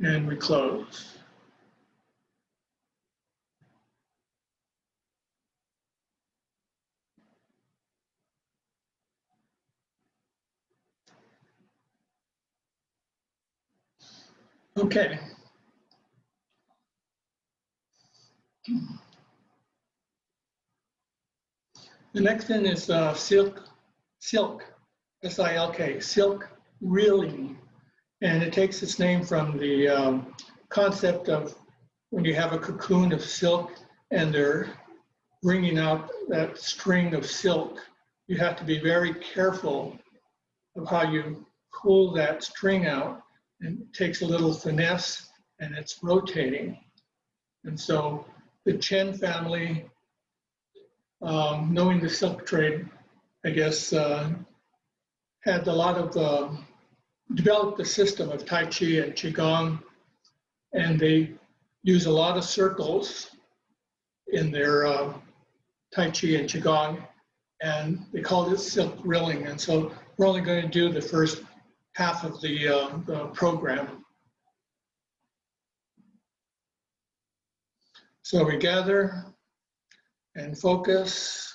and we close. Okay. The next thing is silk, S-I-L-K, silk reeling. And it takes its name from the concept of when you have a cocoon of silk and they're bringing out that string of silk, you have to be very careful of how you pull that string out. And it takes a little finesse and it's rotating. And so the Chen family, knowing the silk trade, I guess, had a lot of, developed the system of Tai Chi and Qigong, and they use a lot of circles in their Tai Chi and Qigong, and they called it silk reeling. And so we're only going to do the first half of the program. So we gather and focus.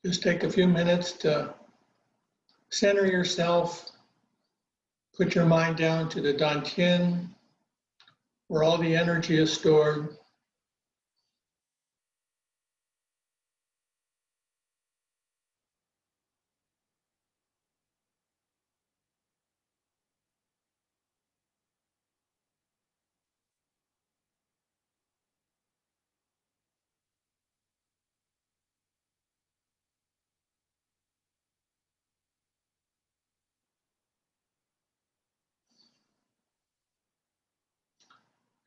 Just take a few minutes to center yourself. Put your mind down to the Dantian, where all the energy is stored.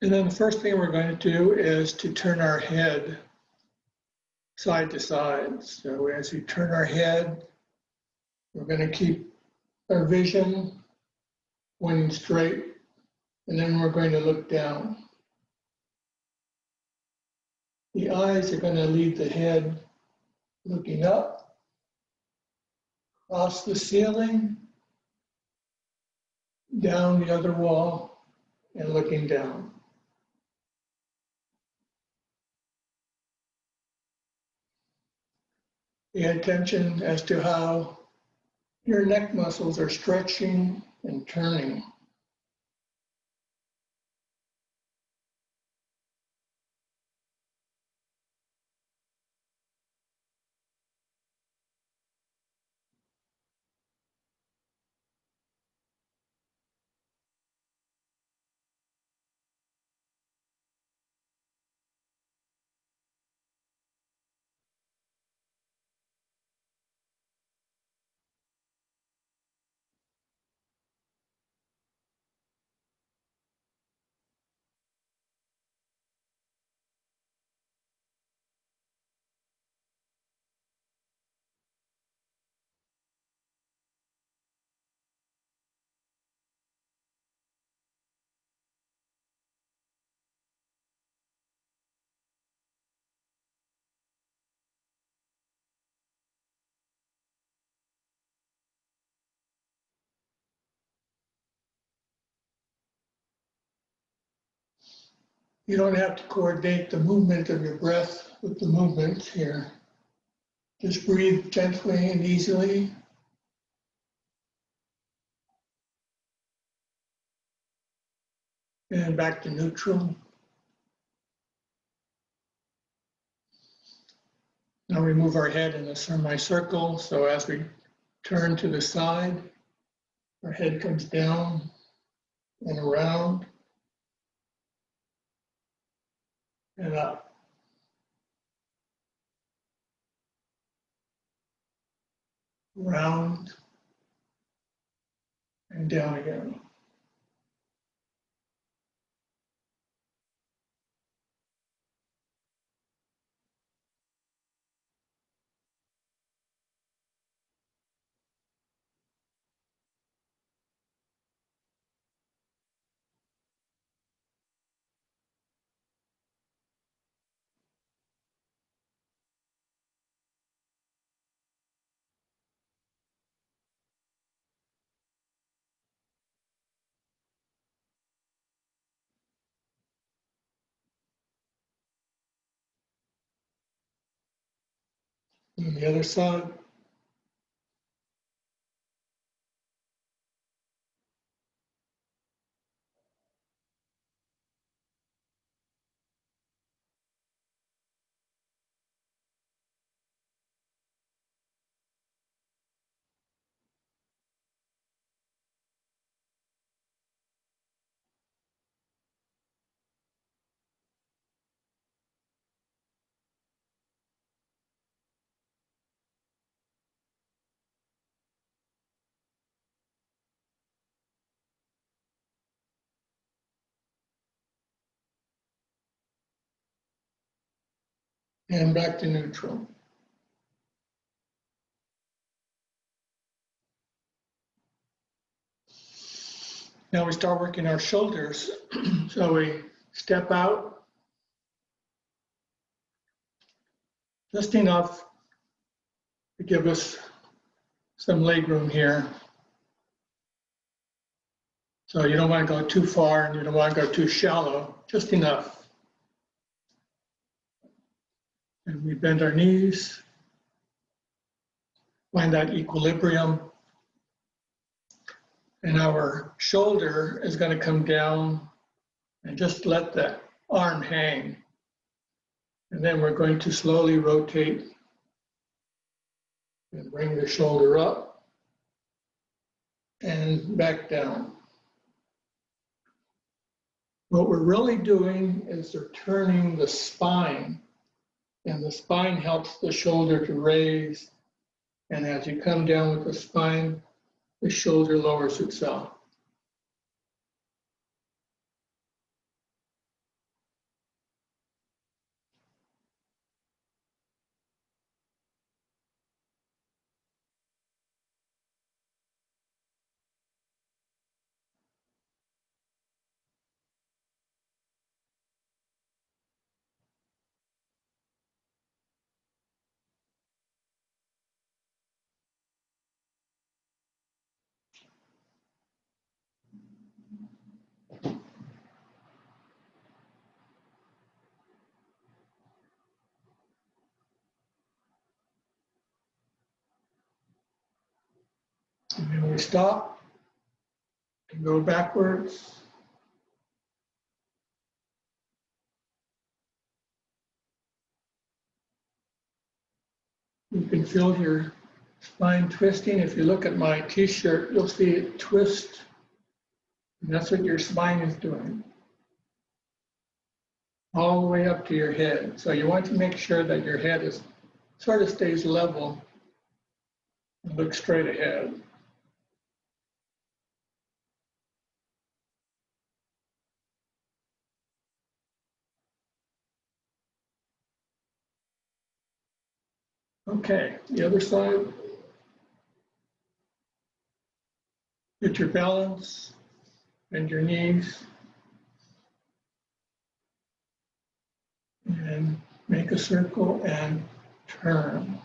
And then the first thing we're going to do is to turn our head side to side. So as we turn our head, we're going to keep our vision pointing straight, and then we're going to look down. The eyes are going to lead the head looking up, across the ceiling, down the other wall, and looking down. Pay attention as to how your neck muscles are stretching and turning. You don't have to coordinate the movement of your breath with the movement here. Just breathe gently and easily. And back to neutral. Now we move our head in a semicircle. So as we turn to the side, our head comes down and around and up. Round and down again. On the other side. And back to neutral. Now we start working our shoulders. So we step out just enough to give us some leg room here. So you don't want to go too far and you don't want to go too shallow, just enough. And we bend our knees, find that equilibrium. And our shoulder is going to come down and just let the arm hang. And then we're going to slowly rotate and bring the shoulder up and back down. What we're really doing is we're turning the spine, and the spine helps the shoulder to raise. And as you come down with the spine, the shoulder lowers itself. And then we stop and go backwards. You can feel your spine twisting. If you look at my t-shirt, you'll see it twist. And that's what your spine is doing. All the way up to your head. So you want to make sure that your head is sort of stays level and look straight ahead. Okay, the other side. Get your balance, bend your knees, and make a circle and turn.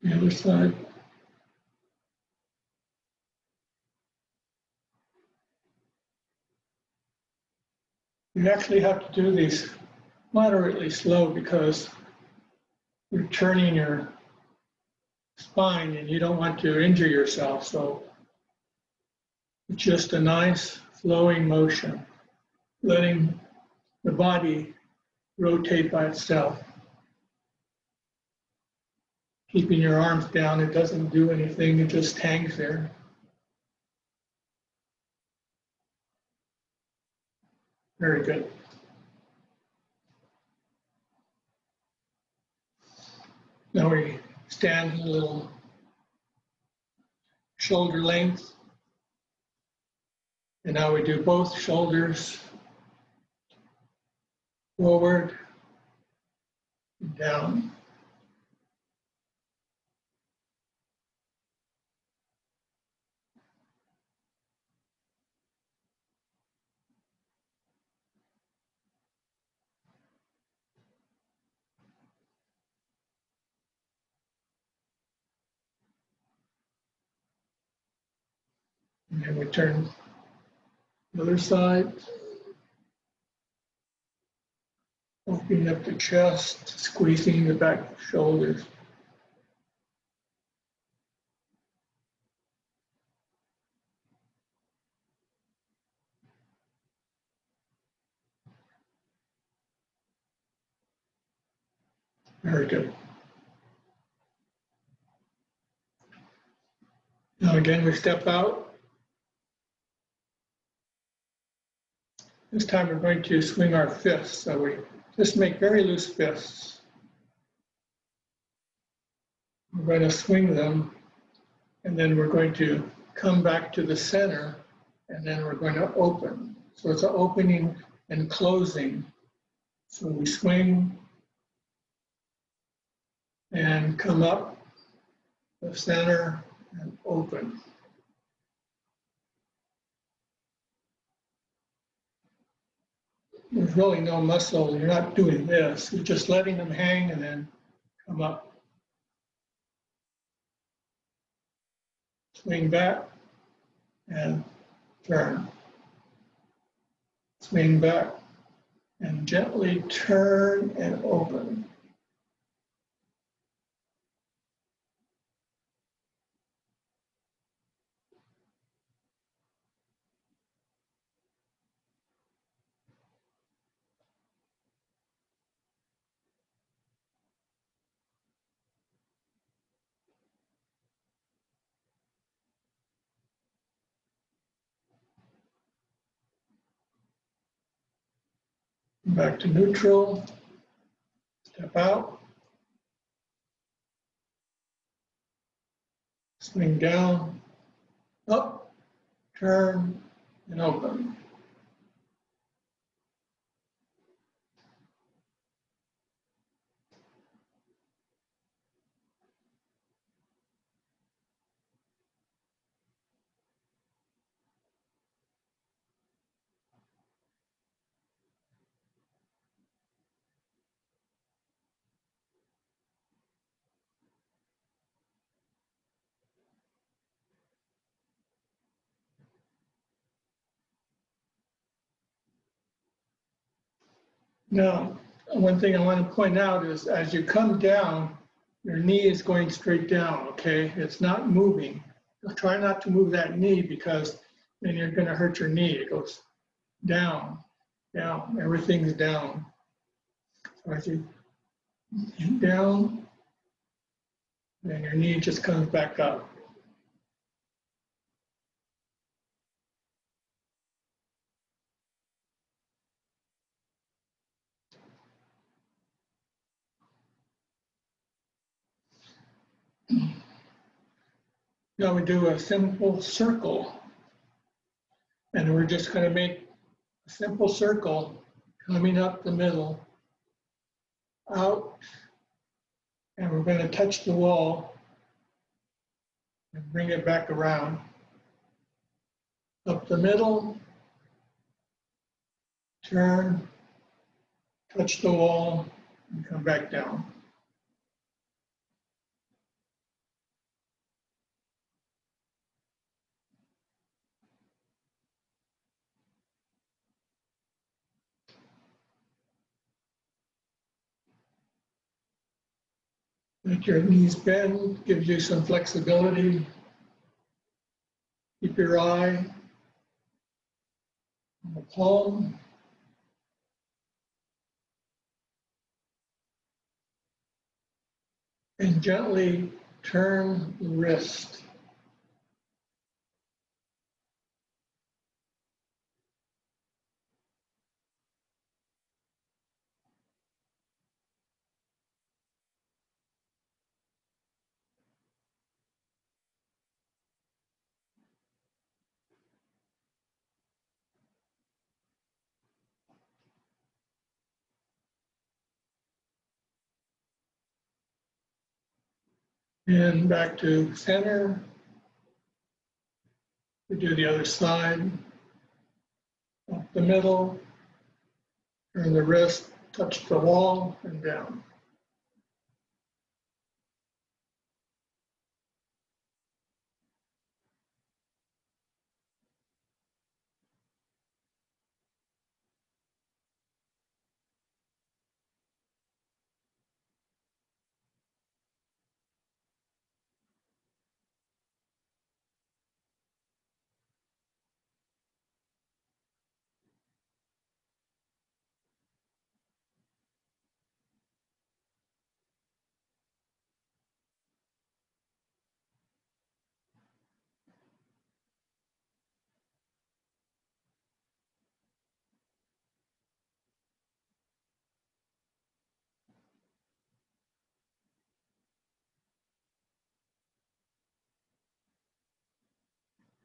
The other side. You actually have to do these moderately slow because you're turning your spine and you don't want to injure yourself. So it's just a nice flowing motion, letting the body rotate by itself. Keeping your arms down, it doesn't do anything, it just hangs there. Very good. Now we stand a little shoulder length And now we do both shoulders forward and down. And then we turn the other side, opening up the chest, squeezing the back shoulders. Very good. Now again, we step out. This time we're going to swing our fists. So we just make very loose fists. We're going to swing them, and then we're going to come back to the center, and then we're going to open. So it's an opening and closing. So we swing and come up the center and open. There's really no muscle. You're not doing this. You're just letting them hang and then come up. Swing back and turn. Swing back and gently turn and open. Back to neutral. Step out. Swing down, up, turn, and open. Now, one thing I want to point out is as you come down, your knee is going straight down, okay? It's not moving. Try not to move that knee because then you're going to hurt your knee. It goes down, down, everything's down. So as you down, then your knee just comes back up. Now we do a simple circle. And we're just going to make a simple circle coming up the middle, out, and we're going to touch the wall and bring it back around. Up the middle, turn, touch the wall, and come back down. Let your knees bend, gives you some flexibility. Keep your eye on the palm. And gently turn the wrist. And back to center. We do the other side. Up the middle. Turn the wrist, touch the wall, and down.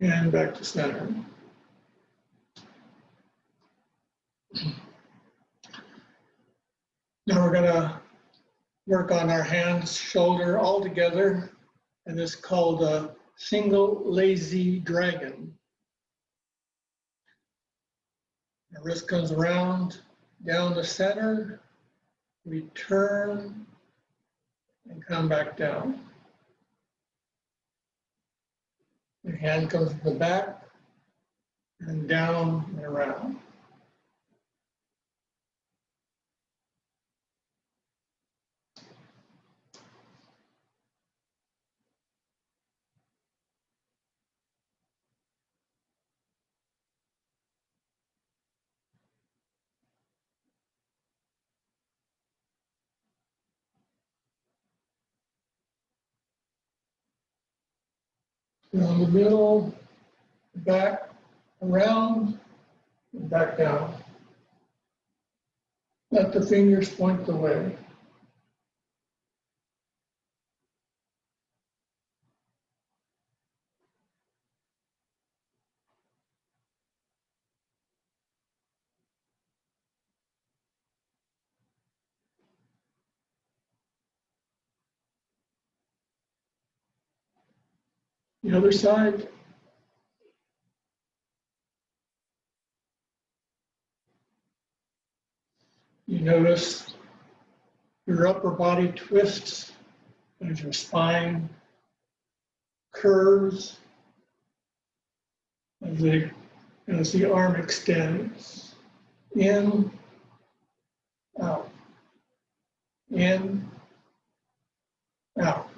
And back to center. Now we're going to work on our hands, shoulder all together, and this is called a single lazy dragon. The wrist comes around, down the center, we turn and come back down. The hand comes to the back and down and around. Down the middle, back, around, and back down. Let the fingers point the way. The other side. You notice your upper body twists as your spine curves as the arm extends. In, out, in, out.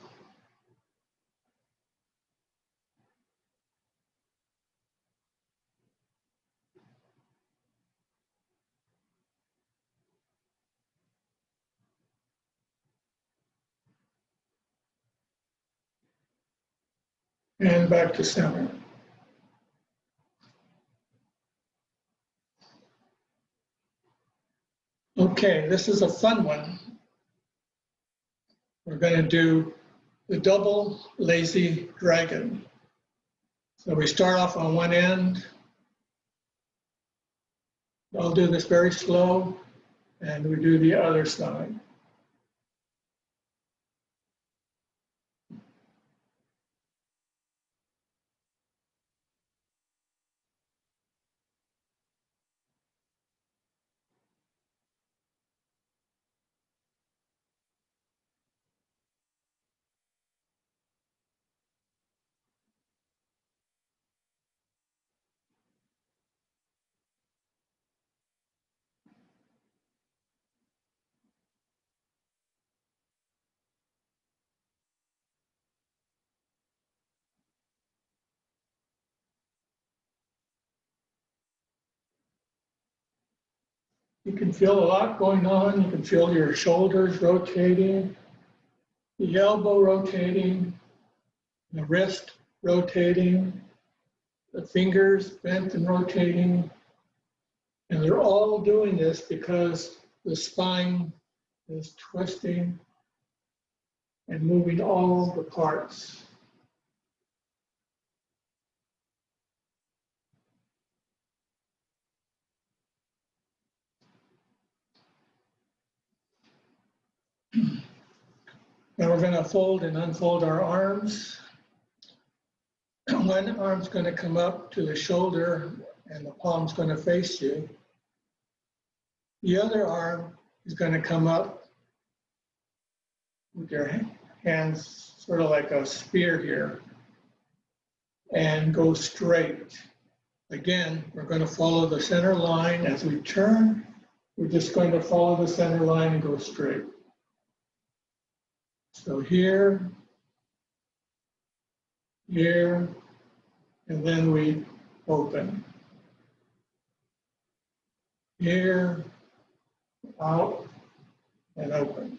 And back to center. Okay, this is a fun one. We're going to do the double lazy dragon. So we start off on one end. I'll do this very slow, and we do the other side. You can feel a lot going on. You can feel your shoulders rotating, the elbow rotating, the wrist rotating, the fingers bent and rotating. And they're all doing this because the spine is twisting and moving all the parts. Now we're going to fold and unfold our arms. One arm's going to come up to the shoulder and the palm's going to face you. The other arm is going to come up with your hands sort of like a spear here and go straight. Again, we're going to follow the center line. As we turn, we're just going to follow the center line and go straight. So here, here, and then we open. Here, out, and open.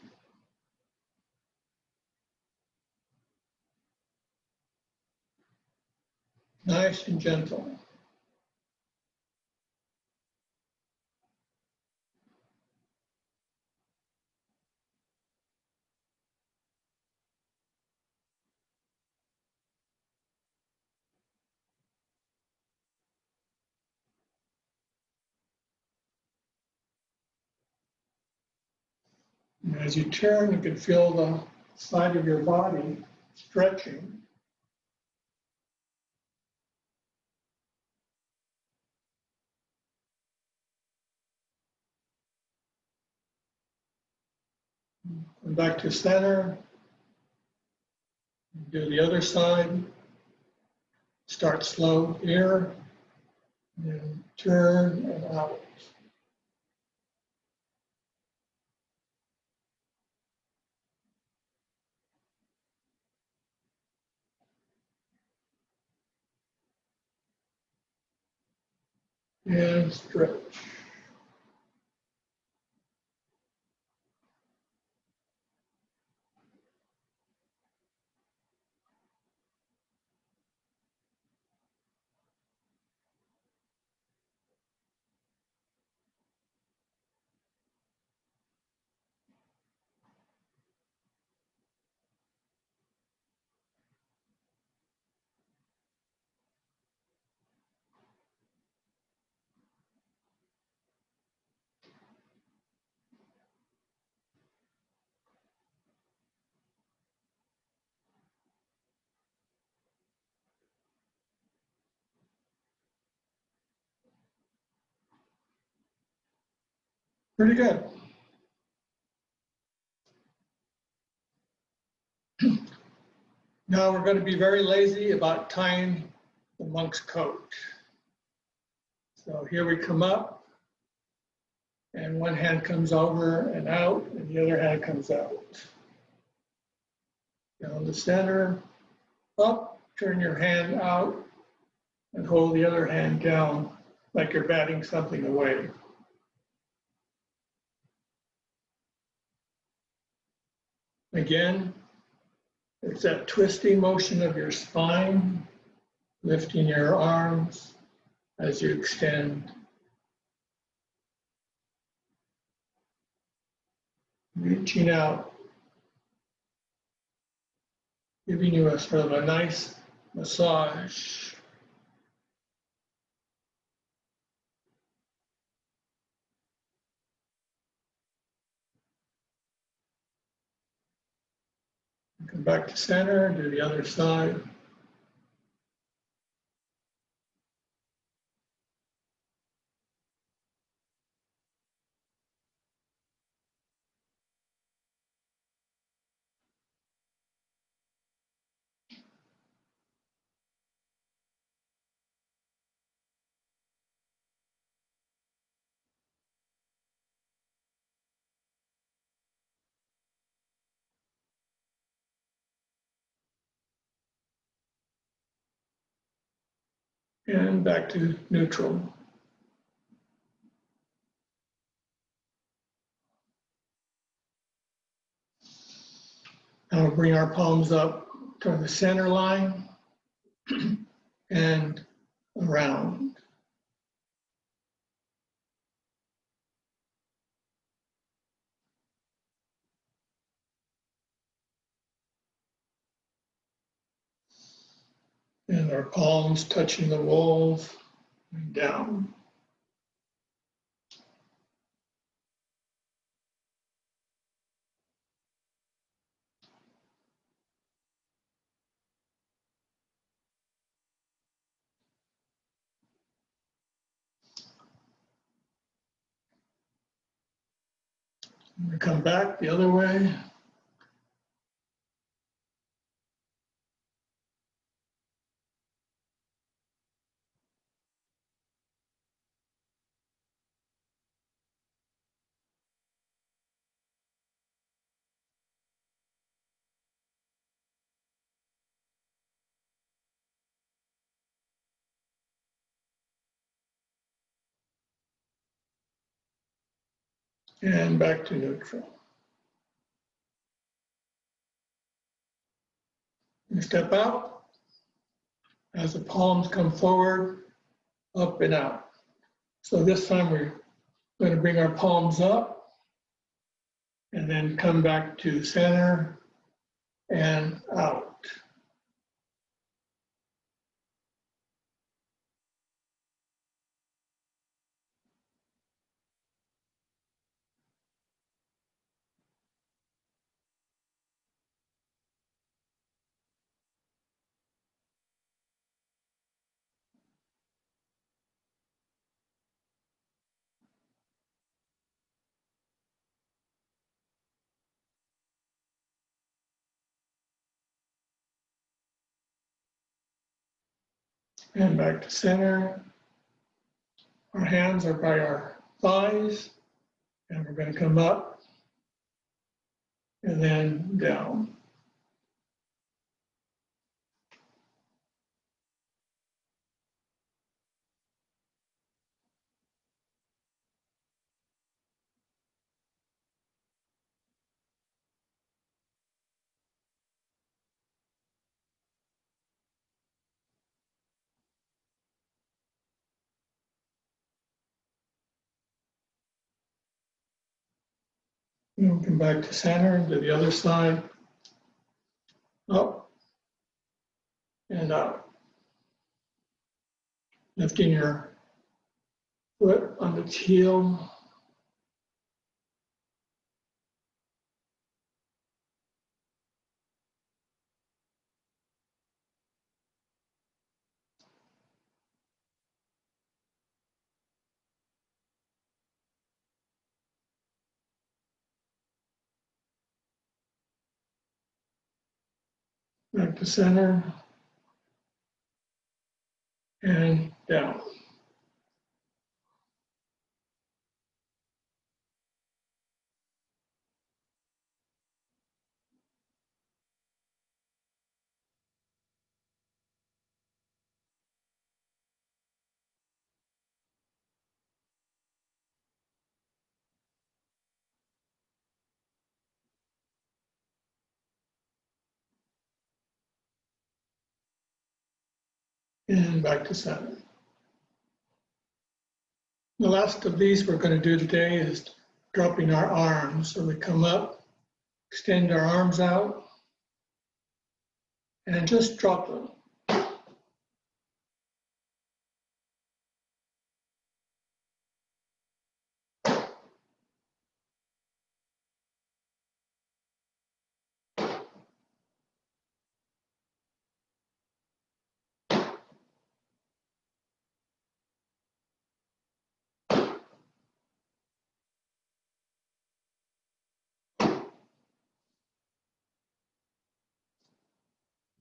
Nice and gentle. And as you turn, you can feel the side of your body stretching. Come back to center. Do the other side. Start slow here, and turn and out. And stretch. Pretty good. Now we're going to be very lazy about tying the monk's coat. So here we come up, and one hand comes over and out, and the other hand comes out. Down the center, up, turn your hand out, and hold the other hand down like you're batting something away. Again, it's that twisting motion of your spine, lifting your arms as you extend. Reaching out, giving you a sort of a nice massage. Come back to center, do the other side. And back to neutral. Now we'll bring our palms up to the center line and around. And our palms touching the walls and down. We come back the other way. And back to neutral. You step out. As the palms come forward, up and out. So this time we're going to bring our palms up and then come back to center and out. And back to center. Our hands are by our thighs, and we're going to come up and then down. And we'll come back to center, to the other side, up and out. Lifting your foot on its heel. Back to center and down. And back to center. The last of these we're going to do today is dropping our arms. So we come up, extend our arms out, and just drop them.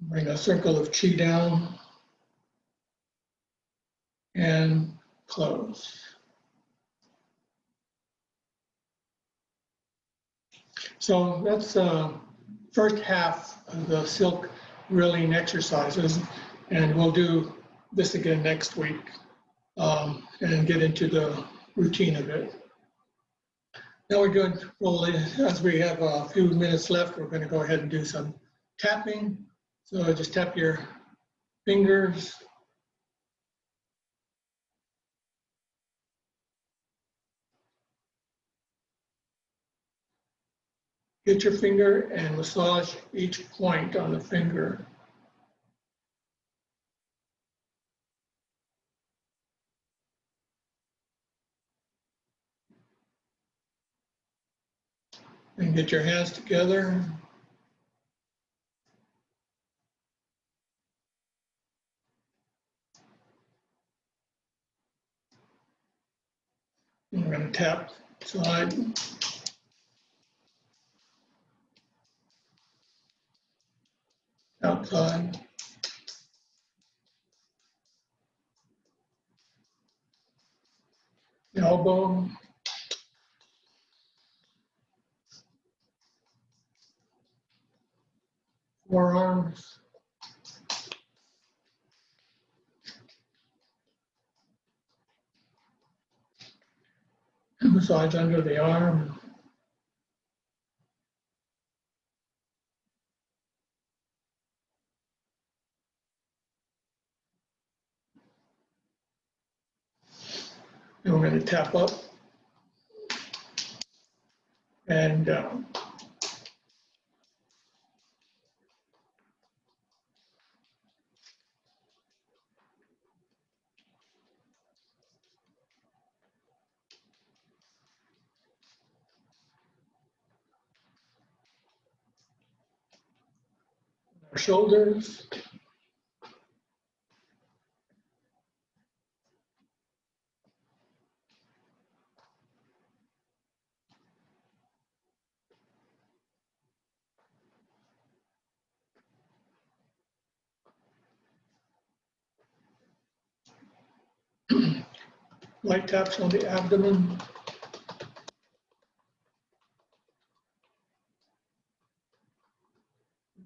Bring a circle of chi down and close. So that's the first half of the silk rilling exercises, and we'll do this again next week and get into the routine of it. Now we're doing, well, as we have a few minutes left, we're going to go ahead and do some tapping. So just tap your fingers. Hit your finger and massage each point on the finger. And get your hands together. And we're going to tap side. side. Elbow. Forearms. And massage under the arm. And we're going to tap up and down. Our shoulders. Light taps on the abdomen.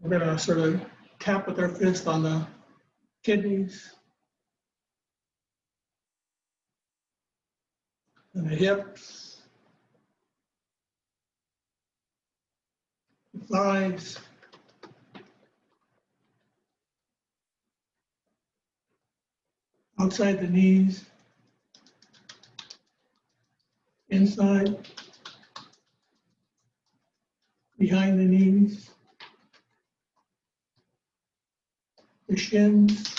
We're going to sort of tap with our fist on the kidneys and the hips, the thighs, outside the knees, inside, behind the knees, the shins,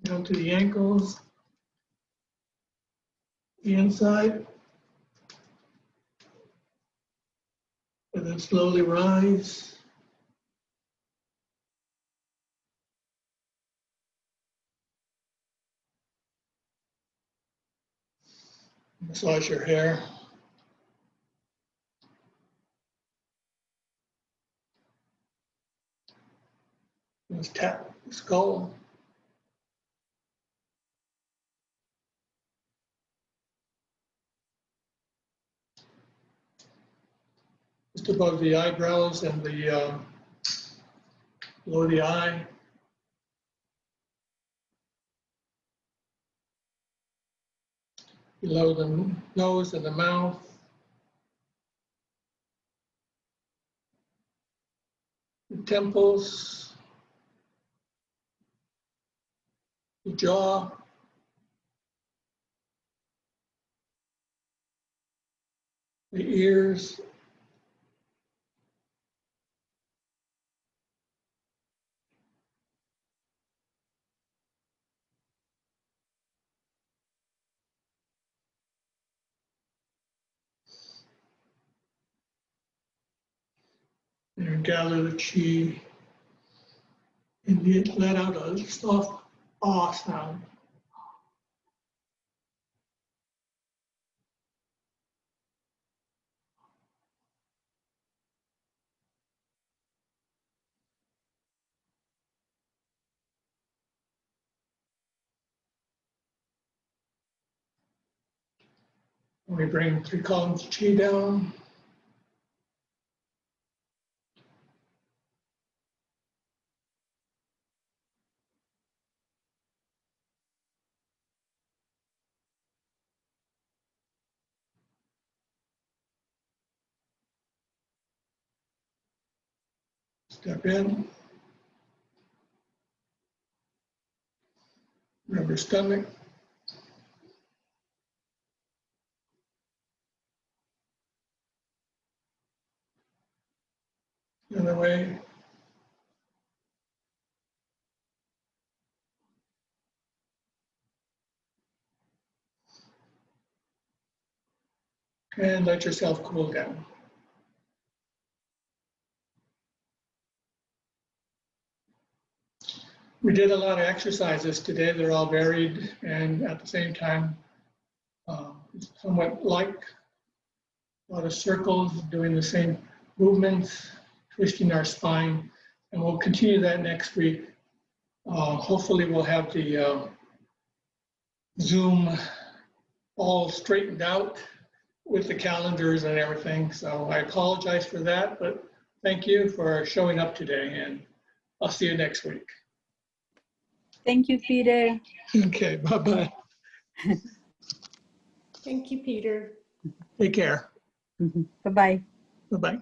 down to the ankles, the inside, and then slowly rise. Massage your hair. Just tap the skull. Just above the eyebrows and the below the eye. Below the nose and the mouth. The temples. The jaw. The ears. And gather the chi and let out a soft ah sound. We bring 3 columns of chi down. Step in. Rub your stomach. The other way. And let yourself cool down. We did a lot of exercises today. They're all varied and at the same time somewhat like a lot of circles, doing the same movements, twisting our spine. And we'll continue that next week. Hopefully we'll have the Zoom all straightened out with the calendars and everything. So I apologize for that, but thank you for showing up today, and I'll see you next week. Thank you, Peter. Okay, bye-bye. Thank you, Peter. Take care. Bye-bye. Bye-bye.